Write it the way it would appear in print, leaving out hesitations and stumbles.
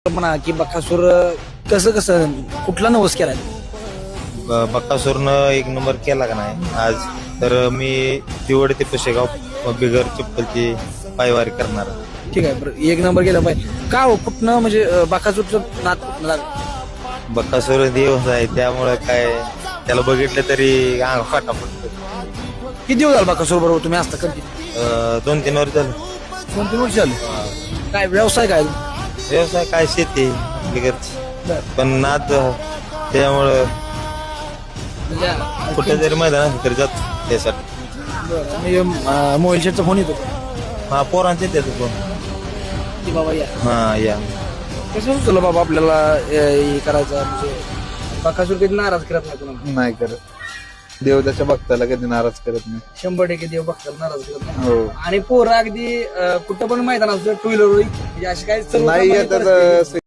म्हणा की बकासूर कसं कसं कुठला नवस केलाय? बक्कासूरनं एक नंबर केला का नाही आज, तर मी दिवड ते पुशेगाव बिगर चप्पलची पायवारी करणार. ठीक आहे, बरं एक नंबर गेला पाहिजे का हो? कुठनं म्हणजे बकासूरचं नाद कुठनं लागलं? बक्कासूर देव आहे, त्यामुळं काय त्याला बघितलं तरी अंग फाटा पडतो. किती दिवस झाला बकासूर बरोबर तुम्ही असता कधी? 2-3 वर्ष झालं. 2-3 वर्ष झाले. काय व्यवसाय काय? व्यवसाय काय शेती बिगरची, बरं. पण नाद त्यामुळं म्हणजे कुठे जरी मैदान असेल तरी जातो त्यासाठी. मोबाईल शेटचा फोन येतो हा, पोरांचे देतो कोण. की बाबा या हा या कसं सुचलं बाबा आपल्याला हे करायचं, म्हणजे बकासूर कधी नाराज करत नाही कोणाला. नाही करत. देव त्याच्या भक्ताला कधी नाराज करत नाही. 100% देव बघतात, नाराज करत नाही. हो. आणि पोरं अगदी कुठं पण मैदान असतं टू व्हीलर म्हणजे अशी काही सर्व नाही सामान्य येतात परिस्थिती.